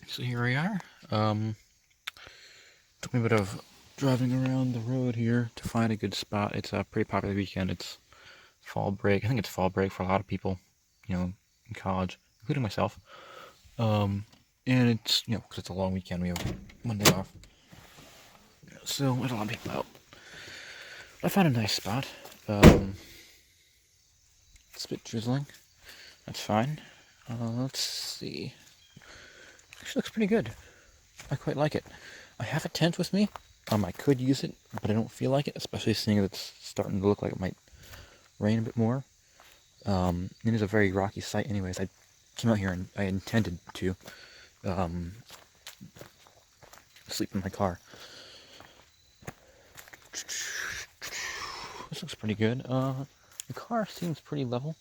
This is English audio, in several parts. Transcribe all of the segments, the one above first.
So here we are. Took me a bit of driving around the road here to find a good spot. It's a pretty popular weekend. It's fall break. I think it's fall break for a lot of people, in college, including myself. And it's, because it's a long weekend, we have one day off. So there's a lot of people out. I found a nice spot. It's a bit drizzling. That's fine. Let's see. Actually looks pretty good. I quite like it. I have a tent with me. I could use it, but I don't feel like it, especially seeing that it's starting to look like it might rain a bit more. It is a very rocky site anyways. I came out here and I intended to sleep in my car. This looks pretty good. The car seems pretty level,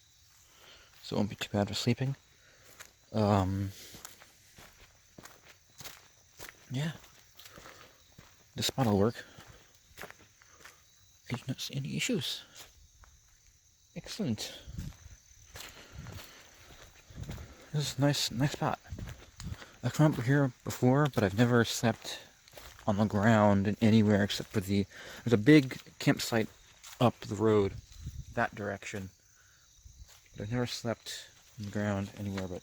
so it won't be too bad for sleeping. Yeah. This spot will work. I do not see any issues. Excellent. This is a nice spot. I've come up here before, but I've never slept on the ground anywhere except for there's a big campsite up the road, that direction. But I've never slept on the ground anywhere but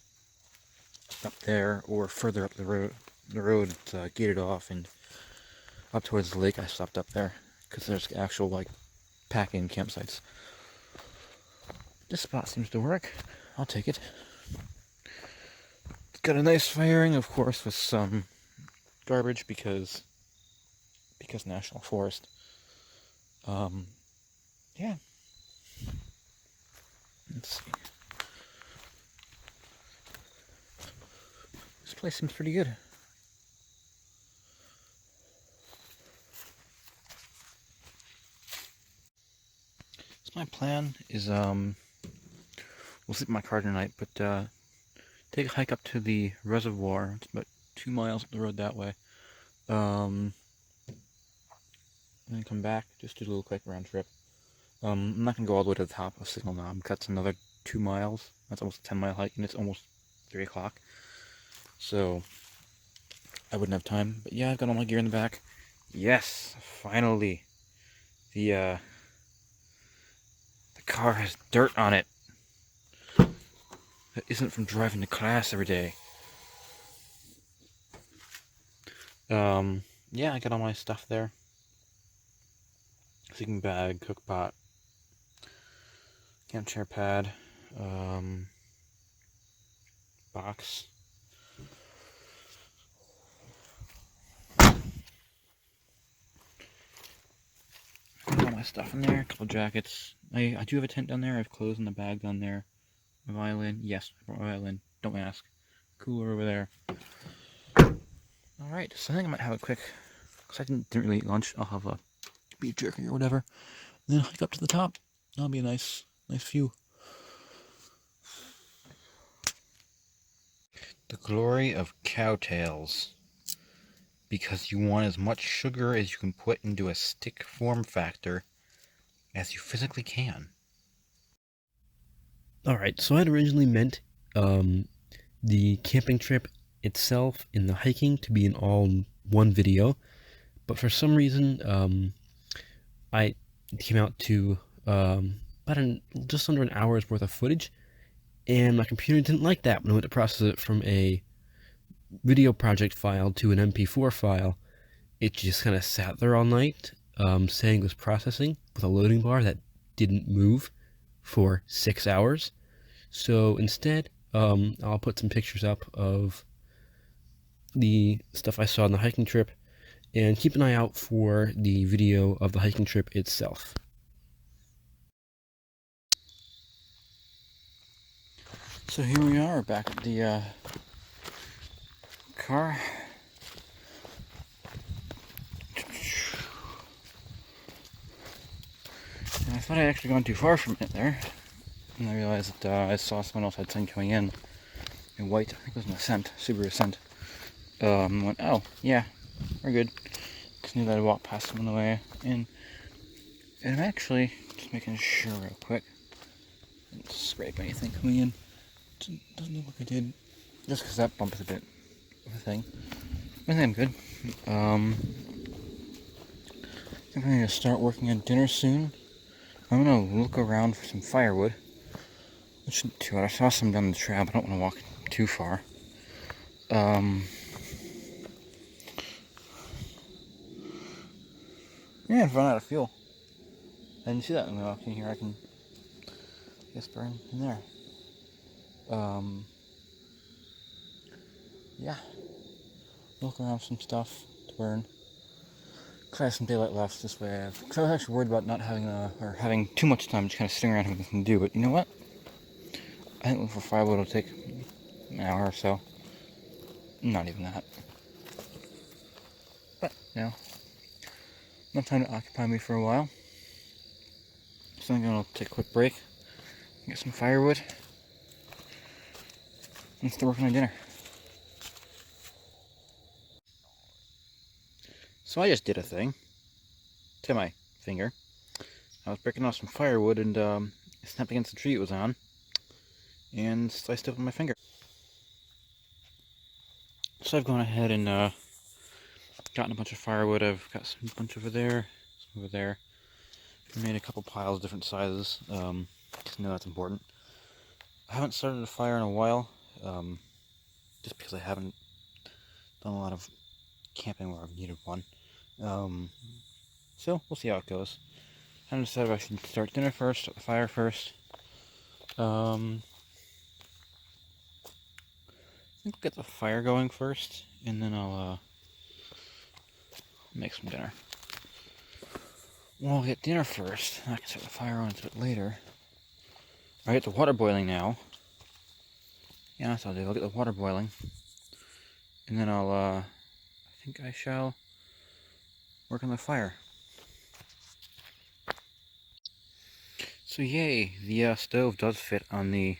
up there or further up the road. The road is gated off, and up towards the lake I slept up there because there's actual pack-in campsites. This spot seems to work. I'll take it. It's got a nice firing, of course, with some garbage because National Forest. Yeah. Let's see. This place seems pretty good. So my plan is we'll sleep in my car tonight, but take a hike up to the reservoir. It's about 2 miles up the road that way. And then come back, just do a little quick round trip. I'm not gonna go all the way to the top of Signal Knob. That's another 2 miles. That's almost a 10-mile hike, and it's almost 3 o'clock. So I wouldn't have time. But yeah, I've got all my gear in the back. Yes, finally. The car has dirt on it. That isn't from driving to class every day. Yeah, I got all my stuff there. Sleeping bag, cook pot, camp chair pad, box. Got all my stuff in there, a couple jackets. I do have a tent down there. I have clothes in the bag down there. My violin, yes, I brought my violin. Don't ask. Cooler over there. Alright, so I think I might have a quick, because I didn't really eat lunch. I'll have a beef jerky or whatever. And then hike up to the top. That'll be a nice view. The glory of cowtails. Because you want as much sugar as you can put into a stick form factor as you physically can. Alright, so I'd originally meant the camping trip itself and the hiking to be in all one video, but for some reason it came out to just under an hour's worth of footage, and my computer didn't like that when I went to process it from a video project file to an MP4 file. It just kind of sat there all night, saying it was processing with a loading bar that didn't move for 6 hours. So instead, I'll put some pictures up of the stuff I saw on the hiking trip, and keep an eye out for the video of the hiking trip itself. So here we are, back at the car. And I thought I'd actually gone too far from it there. And I realized that I saw someone else had something coming in white. I think it was an Ascent, Subaru Ascent. I went, oh, yeah, we're good. Just knew that I'd walk past them on the way in. And I'm actually just making sure real quick. Didn't scrape anything coming in. Doesn't look like I did. Just because that bump is a bit thing. I think I'm good. I think I'm gonna start working on dinner soon. I'm gonna look around for some firewood. It shouldn't be too hard. I saw some down the trail, but I don't want to walk too far. Yeah, I've run out of fuel. I didn't see that when I walked in here. I can just burn in there. Yeah. Look around some stuff to burn. Cause I have some daylight left this way. Cause I was actually worried about not having or having too much time just kind of sitting around having nothing to do. But you know what? I think looking for firewood will take an hour or so. Not even that. But you know, enough time to occupy me for a while. So I'm gonna take a quick break, get some firewood, and start working on dinner. So I just did a thing to my finger. I was breaking off some firewood and it snapped against the tree it was on and sliced open my finger. So I've gone ahead and gotten a bunch of firewood. I've got some bunch over there, some over there. I made a couple piles of different sizes, because I know that's important. I haven't started a fire in a while, just because I haven't done a lot of camping where I've needed one. So we'll see how it goes. I haven't decided if I should start dinner first, start the fire first. I think I'll get the fire going first, and then I'll make some dinner. Well, I'll get dinner first, and I can start the fire on a bit later. I get the water boiling now. Yeah, that's what I'll do. I'll get the water boiling, and then I think I shall work on the fire. So yay, the stove does fit on the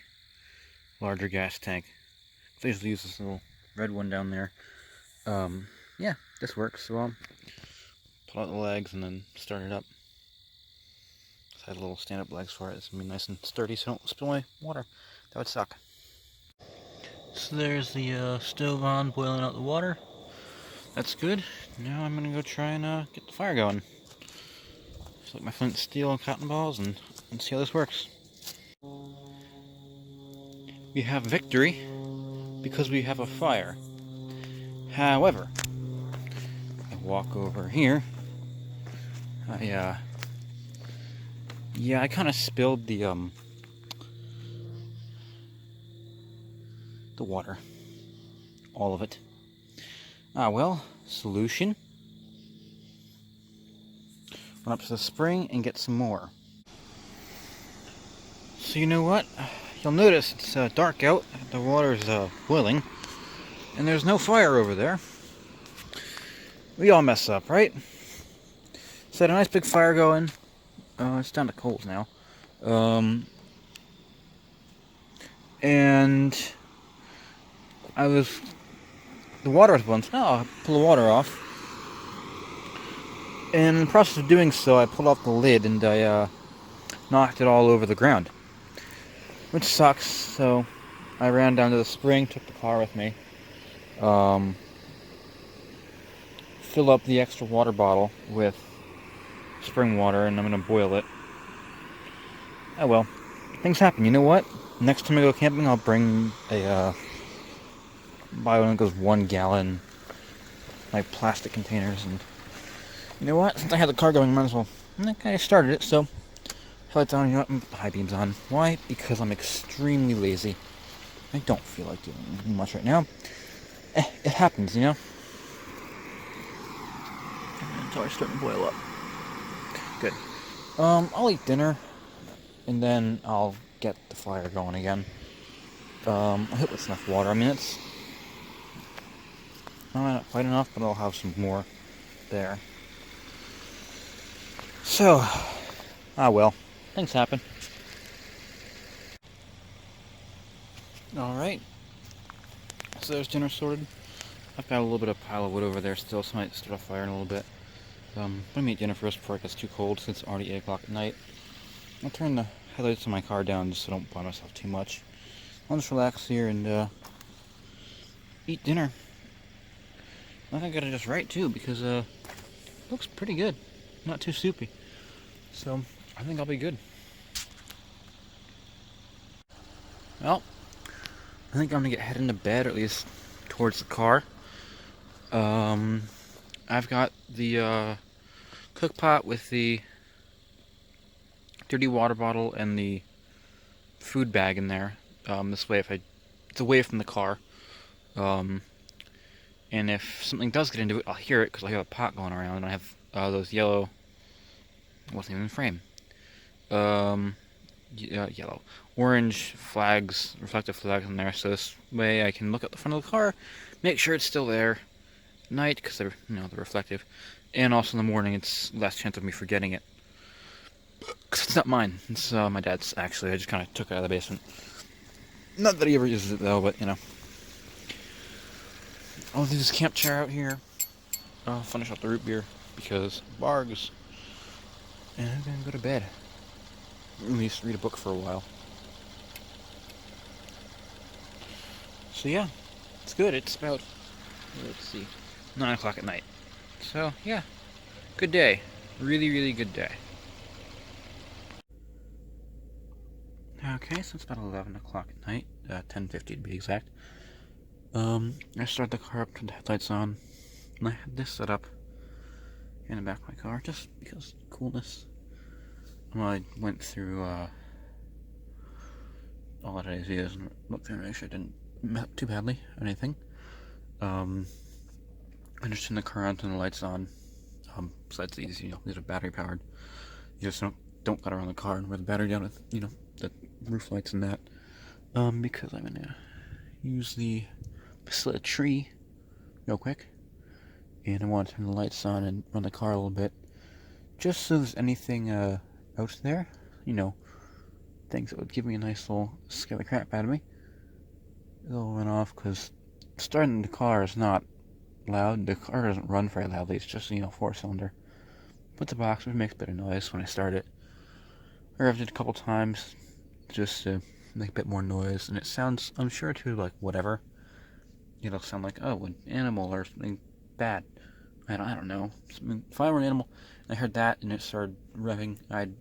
larger gas tank. I usually use this little red one down there. Yeah, this works. So I'll pull out the legs and then start it up. So I have little stand-up legs for it. It's gonna be nice and sturdy so I don't spill my water. That would suck. So there's the stove on, boiling out the water. That's good. Now I'm gonna go try and get the fire going. Select my flint, steel, and cotton balls and see how this works. We have victory because we have a fire. However, I walk over here. I kind of spilled the water, all of it. Well, solution. Run up to the spring and get some more. So you know what? You'll notice it's dark out. The water's boiling, and there's no fire over there. We all mess up, right? So I had a nice big fire going. It's down to coals now. And the water was boiling, so now I'll pull the water off. And in the process of doing so, I pulled off the lid and I knocked it all over the ground. Which sucks, so I ran down to the spring, took the car with me. Fill up the extra water bottle with spring water and I'm gonna boil it. Oh well, things happen. You know what? Next time I go camping, I'll bring buy one of those 1 gallon like plastic containers, and you know what? Since I had the car going, I might as well. I started it, so lights on. You know what? High beams on. Why? Because I'm extremely lazy. I don't feel like doing much right now. It happens, you know. It's already starting to boil up. Good. I'll eat dinner, and then I'll get the fire going again. I hope it's enough water. I mean, it's not quite enough, but I'll have some more there. So, well, things happen. Alright, so there's dinner sorted. I've got a little bit of pile of wood over there still, so I might start a fire in a little bit. I'm gonna eat dinner first before it gets too cold, since it's already 8 o'clock at night. I'll turn the headlights on my car down just so I don't burn myself too much. I'll just relax here and eat dinner. I think I got it just right too, because it looks pretty good. Not too soupy. So I think I'll be good. Well, I think I'm gonna get heading to bed, or at least towards the car. I've got the cook pot with the dirty water bottle and the food bag in there. This way, if it's away from the car. Um, and if something does get into it, I'll hear it because I have a pot going around, and I have those yellow. It wasn't even in frame. Um, yellow, orange flags, reflective flags in there. So this way, I can look at the front of the car, make sure it's still there. Night, because they're they're reflective, and also in the morning, it's less chance of me forgetting it. Because it's not mine. It's my dad's, actually. I just kind of took it out of the basement. Not that he ever uses it, though, but, I'll do this camp chair out here. I'll finish up the root beer, because bargs. And I'm going to go to bed. At least read a book for a while. So, yeah. It's good. It's about, let's see, 9 o'clock at night. So, yeah. Good day. Really, really good day. Okay, so it's about 11 o'clock at night, 10:50 to be exact. I started the car up, turned the headlights on, and I had this set up in the back of my car, just because coolness. Well, I went through, all of today's videos and looked through and make sure I didn't mess up too badly or anything. I just turned the car on, turned the lights on. Besides these, these are battery powered. You just don't got around the car and wear the battery down with, the roof lights and that. Because I'm gonna use the split a tree real quick, and I want to turn the lights on and run the car a little bit, just so there's anything out there, things that would give me a nice little scare the crap out of me. It'll run off, because starting the car is not loud. The car doesn't run very loudly. It's just 4-cylinder. But the box makes a bit of noise when I start it. I revved it a couple times just to make a bit more noise, and it sounds, I'm sure, to like whatever. It'll sound like, oh, an animal or something bad. I don't know. If I were an animal and I heard that and it started revving, I'd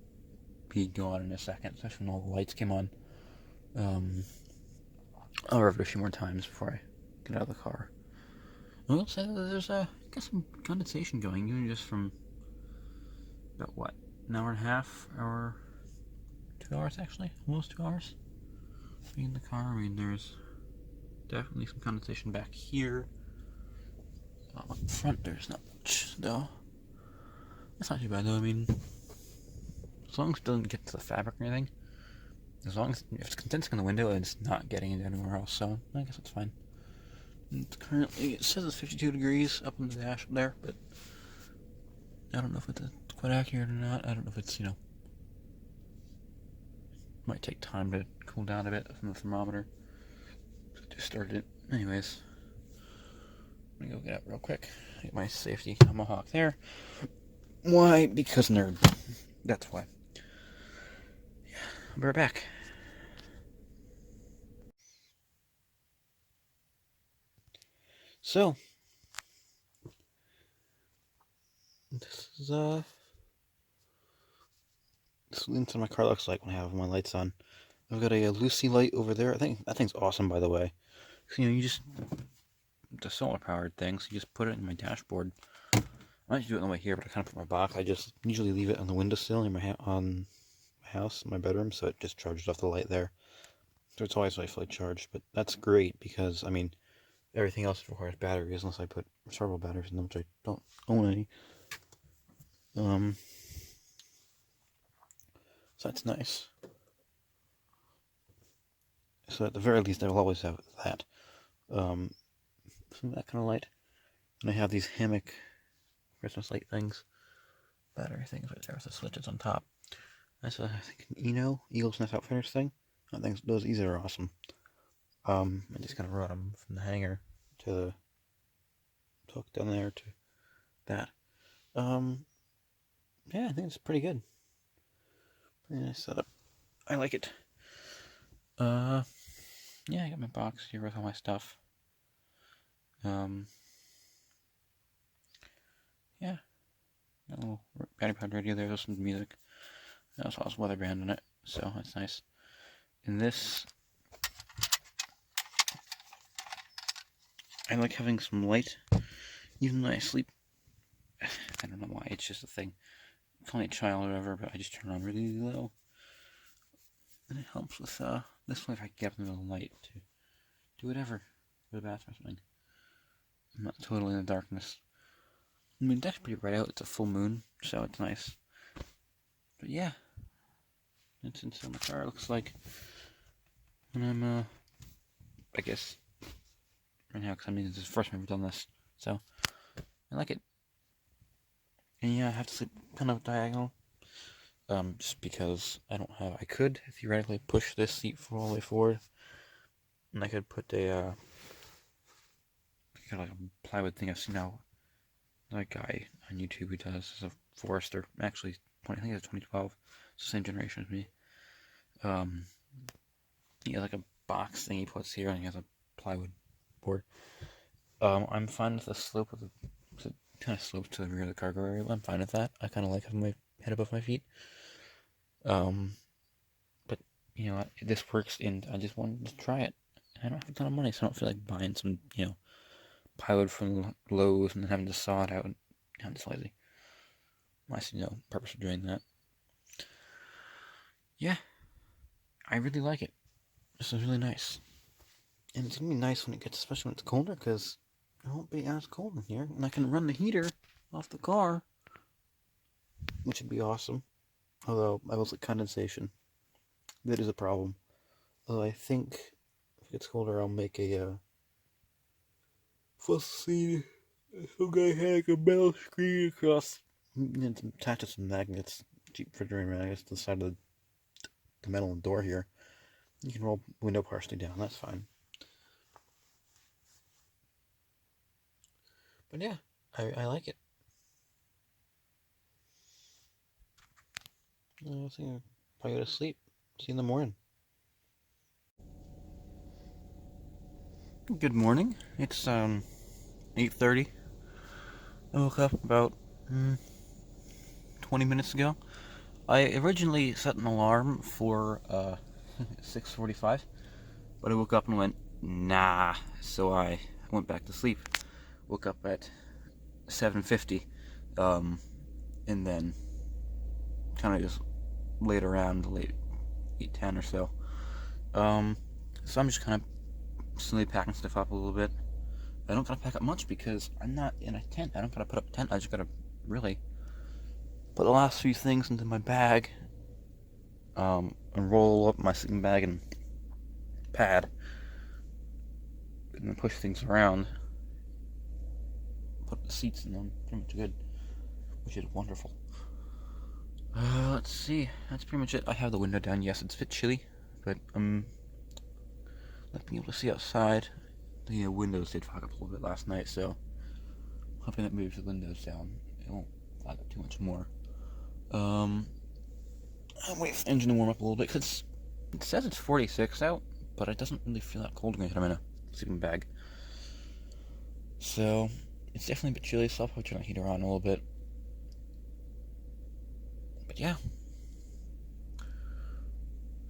be gone in a second, especially when all the lights came on. I'll rev it a few more times before I get out of the car. I will say that there's got some condensation going, even just from about what, an hour and a half, 2 hours actually, almost 2 hours being in the car. I mean, there's definitely some condensation back here. Up front, there's not much, though. That's not too bad, though. I mean, as long as it doesn't get to the fabric or anything, as long as if it's condensing on the window, it's not getting into anywhere else, so I guess it's fine. Currently, it says it's 52 degrees up on the dash up there, but I don't know if it's quite accurate or not. I don't know if it's, might take time to cool down a bit from the thermometer. Just started it. Anyways, I'm gonna go get out real quick. Get my safety tomahawk there. Why? Because nerd. That's why. Yeah, I'll be right back. So, this is this is what inside my car looks like when I have my lights on. I've got a Lucy light over there. I think that thing's awesome, by the way. So, you just, it's a solar powered thing, so you just put it in my dashboard. I might do it on the way here, but I kind of put my box. I just usually leave it on the windowsill in on my house, my bedroom, so it just charges off the light there. So it's always fully charged, but that's great because, I mean, everything else requires batteries unless I put rechargeable batteries in them, which I don't own any. So that's nice. So at the very least, I will always have that. Some of that kind of light. And I have these hammock Christmas light things. Battery things right there with the switches on top. That's I think an Eagle's Nest Outfitters thing. I think these are awesome. I just kind of brought them from the hanger to the hook down there to that. Yeah, I think it's pretty good. Pretty nice setup. I like it. Yeah, I got my box here with all my stuff. Oh, battery powered radio there, listen to music. It also has weather band in it, so that's nice. And this, I like having some light, even when I sleep. I don't know why, it's just a thing. Call me a child or whatever, but I just turn it on really low. And it helps with, this way if I get up in the middle of the night to do whatever. Go to the bathroom or something. I'm not totally in the darkness. I mean, that's pretty bright out, it's a full moon, so it's nice. But yeah, it's inside my car, it looks like. And I'm, I guess, right now, because I mean, this is the first time I've done this, so I like it. And yeah, I have to sleep kind of diagonal, just because I could theoretically push this seat all the way forward, and I could put a, kind of like a plywood thing I've seen now, that guy on YouTube who does, is a Forester, actually, I think it's 2012, it's the same generation as me. He has like a box thing he puts here, and he has a plywood board. I'm fine with the slope of the, it kind of slopes to the rear of the cargo area. I'm fine with that. I kind of like having my head above my feet. But you know, this works, and I just wanted to try it. I don't have a ton of money, so I don't feel like buying some, plywood from Lowe's and then having to saw it out. I'm just lazy. I see no purpose of doing that. Yeah, I really like it. This is really nice. And it's gonna be nice when it gets, especially when it's colder, because it won't be as cold in here. And I can run the heater off the car, which would be awesome. Although, I will say condensation. That is a problem. Although I think if it gets colder, I'll make a fussy. Some guy had a metal screen across. It's attached to some magnets, cheap refrigerator magnets to the side of the metal door here. You can roll window partially down, that's fine. But yeah, I like it. I think I'll probably go to sleep. See you in the morning. Good morning. It's 8:30. I woke up about 20 minutes ago. I originally set an alarm for 6:45, but I woke up and went, nah. So I went back to sleep. Woke up at 7:50, and then kind of just laid around late 8:10 or so. So I'm just kind of slowly packing stuff up a little bit. I don't gotta pack up much because I'm not in a tent. I don't gotta put up a tent. I just gotta really put the last few things into my bag, and roll up my sleeping bag and pad, and then push things around. Put the seats in them. Pretty much good, which is wonderful. Let's see. That's pretty much it. I have the window down. Yes, it's a bit chilly, but not being able to see outside. The windows did fog up a little bit last night, so hoping that moves the windows down. It won't fog up too much more. I'll wait for the engine to warm up a little bit, because it says it's 46 out, but it doesn't really feel that cold when I'm in a sleeping bag. So, it's definitely a bit chilly, so I'll probably turn the heater on a little bit. But yeah.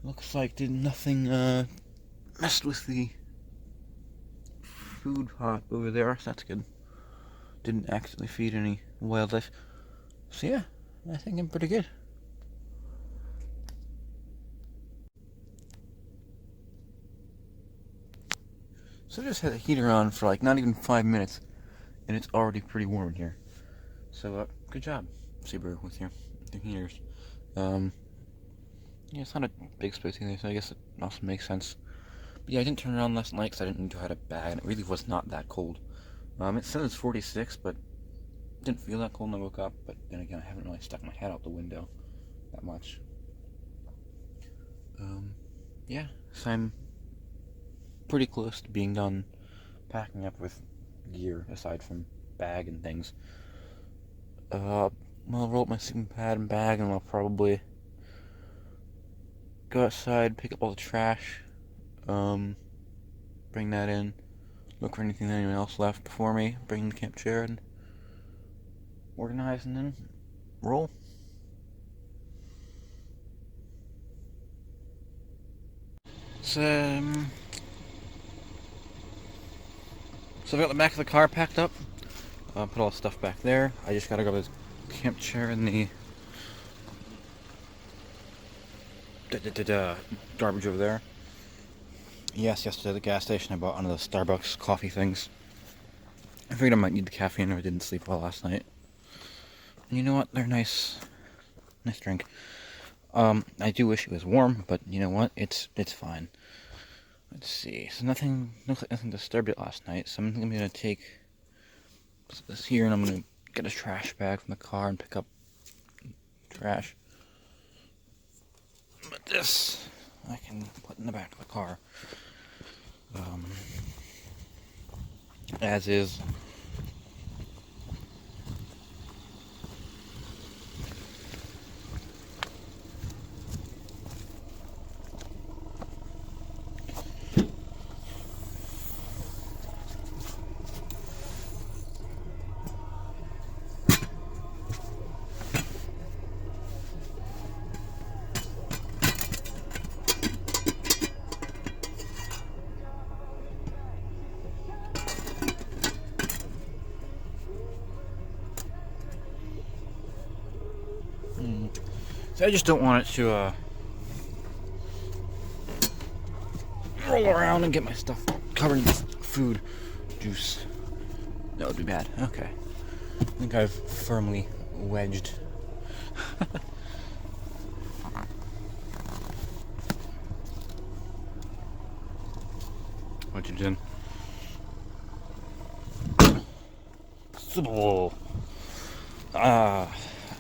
Looks like did nothing, messed with the food pot over there, so that's good. Didn't accidentally feed any wildlife. So yeah, I think I'm pretty good. So I just had the heater on for like not even 5 minutes, and it's already pretty warm in here. So, good job, Subaru, with your heaters. Yeah, it's not a big space either, so I guess it also makes sense. But yeah, I didn't turn it on last night because I didn't know how to bag, and it really was not that cold. It said it's 46, but it didn't feel that cold when I woke up. But then again, I haven't really stuck my head out the window that much. Yeah, so I'm pretty close to being done packing up with gear aside from bag and things. I'll roll up my sleeping pad and bag, and I'll probably go outside, pick up all the trash, bring that in, look for anything that anyone else left before me, bring the camp chair and organize, and then roll. So I've got the back of the car packed up. Put all the stuff back there. I just gotta go to the camp chair in the garbage over there. Yes, yesterday at the gas station I bought one of the Starbucks coffee things. I figured I might need the caffeine if I didn't sleep well last night. And you know what? They're nice drink. I do wish it was warm, but you know what? It's fine. Let's see. So nothing disturbed it last night. So I'm gonna take this here and I'm gonna get a trash bag from the car and pick up trash. But this I can put in the back of the car. As is. So I just don't want it to roll around and get my stuff covered in food juice. That would be bad. Okay. I think I've firmly wedged. What you did?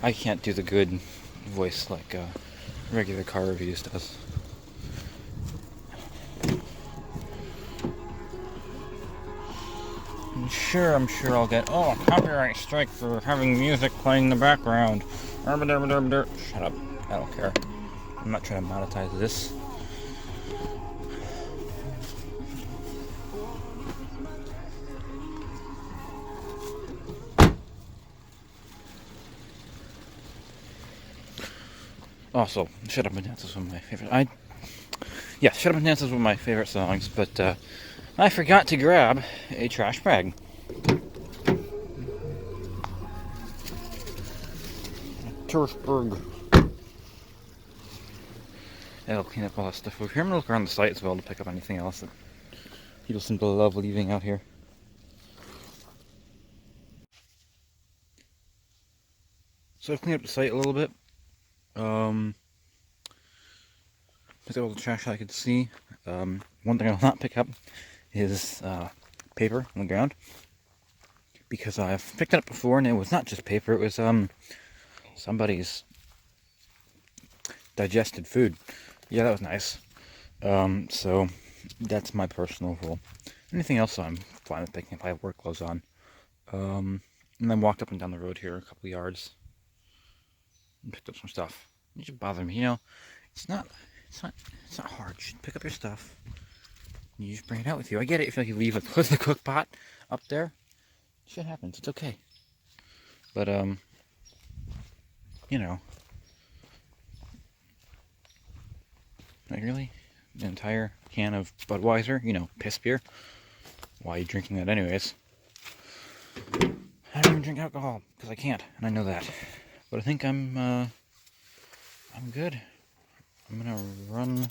I can't do the good voice like regular car reviews does. I'm sure I'll get a copyright strike for having music playing in the background. Shut up. I don't care. I'm not trying to monetize this. Also, Shut Up and Dance is one of my favorite. Shut Up and Dance is one of my favorite songs, but I forgot to grab a trash bag. Turfberg. That'll clean up all that stuff over here. I'm gonna look around the site as well to pick up anything else that people seem to love leaving out here. So I've cleaned up the site a little bit. Picked up all the trash I could see. One thing I will not pick up is paper on the ground, because I've picked it up before and it was not just paper, it was somebody's digested food. Yeah, that was nice. So that's my personal rule. Anything else I'm fine with picking up. I have work clothes on. And then walked up and down the road here a couple of yards and picked up some stuff. It should bother me, you know. It's not hard. You should pick up your stuff. You just bring it out with you. I get it if you leave the cook pot up there. Shit happens. It's okay. But you know, like really, an entire can of Budweiser, you know, piss beer. Why are you drinking that anyways? I don't even drink alcohol because I can't, and I know that. But I think I'm good. I'm gonna run.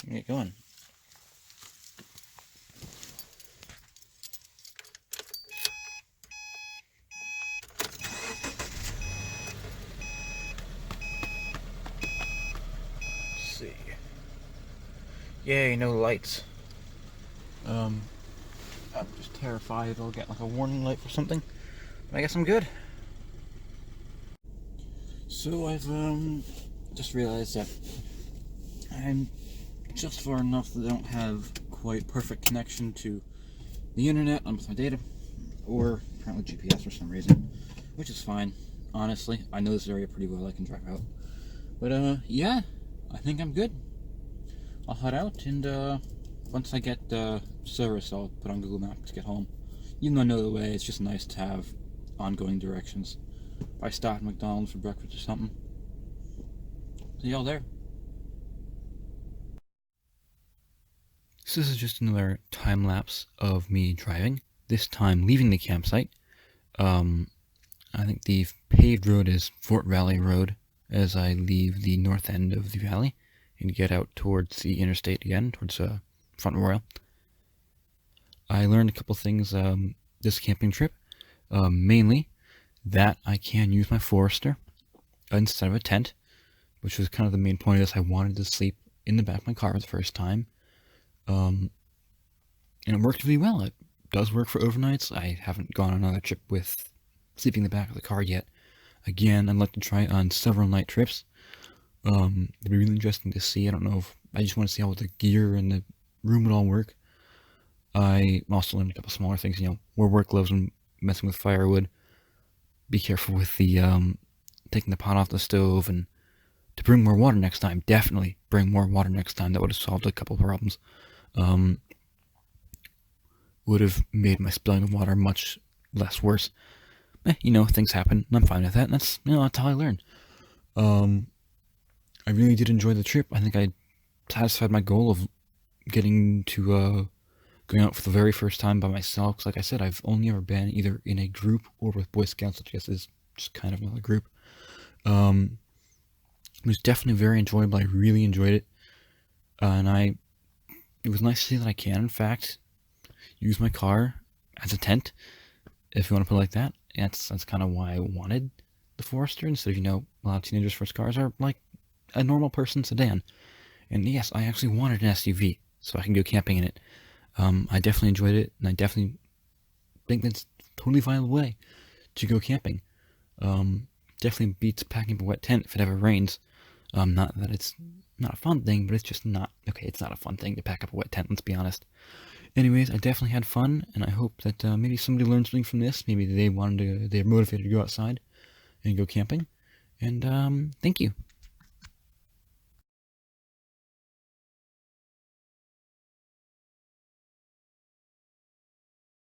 Get going. Let's see. Yay, no lights. I'm just terrified I'll get like a warning light for something. But I guess I'm good. So I've just realized that I'm just far enough that I don't have quite perfect connection to the internet on with my data, or apparently GPS for some reason, which is fine. Honestly, I know this area pretty well. I can drive out. But yeah, I think I'm good. I'll head out, and once I get service, I'll put on Google Maps to get home. Even though I know the way, it's just nice to have ongoing directions. If I stop at McDonald's for breakfast or something, see y'all there. So this is just another time lapse of me driving. This time leaving the campsite. I think the paved road is Fort Valley Road as I leave the north end of the valley and get out towards the interstate again, towards Front Royal. I learned a couple things this camping trip. Mainly that I can use my Forester instead of a tent, which was kind of the main point of this. I wanted to sleep in the back of my car for the first time. And it worked really well. It does work for overnights. I haven't gone on another trip with sleeping in the back of the car yet. Again, I'd like to try it on several night trips. It'd be really interesting to see. I don't know if I just want to see how the gear and the room would all work. I also learned a couple smaller things, wear work gloves when messing with firewood. Be careful with the taking the pot off the stove, and to bring more water next time. Definitely bring more water next time. That would have solved a couple problems. Would have made my spilling of water much less worse. Things happen, and I'm fine with that. And that's how I learn. I really did enjoy the trip. I think I satisfied my goal of getting to going out for the very first time by myself. Because like I said, I've only ever been either in a group or with Boy Scouts, which I guess is just kind of another group. It was definitely very enjoyable. I really enjoyed it. It was nice to see that I can, in fact, use my car as a tent, if you want to put it like that. That's kind of why I wanted the Forester, instead of, a lot of teenagers' first cars are like a normal person sedan. And yes, I actually wanted an SUV, so I can go camping in it. I definitely enjoyed it, and I definitely think that's a totally viable way to go camping. Definitely beats packing up a wet tent if it ever rains. Not that it's not a fun thing, but it's just not, okay, it's not a fun thing to pack up a wet tent, let's be honest. Anyways, I definitely had fun, and I hope that maybe somebody learned something from this. Maybe they're motivated to go outside and go camping. And thank you.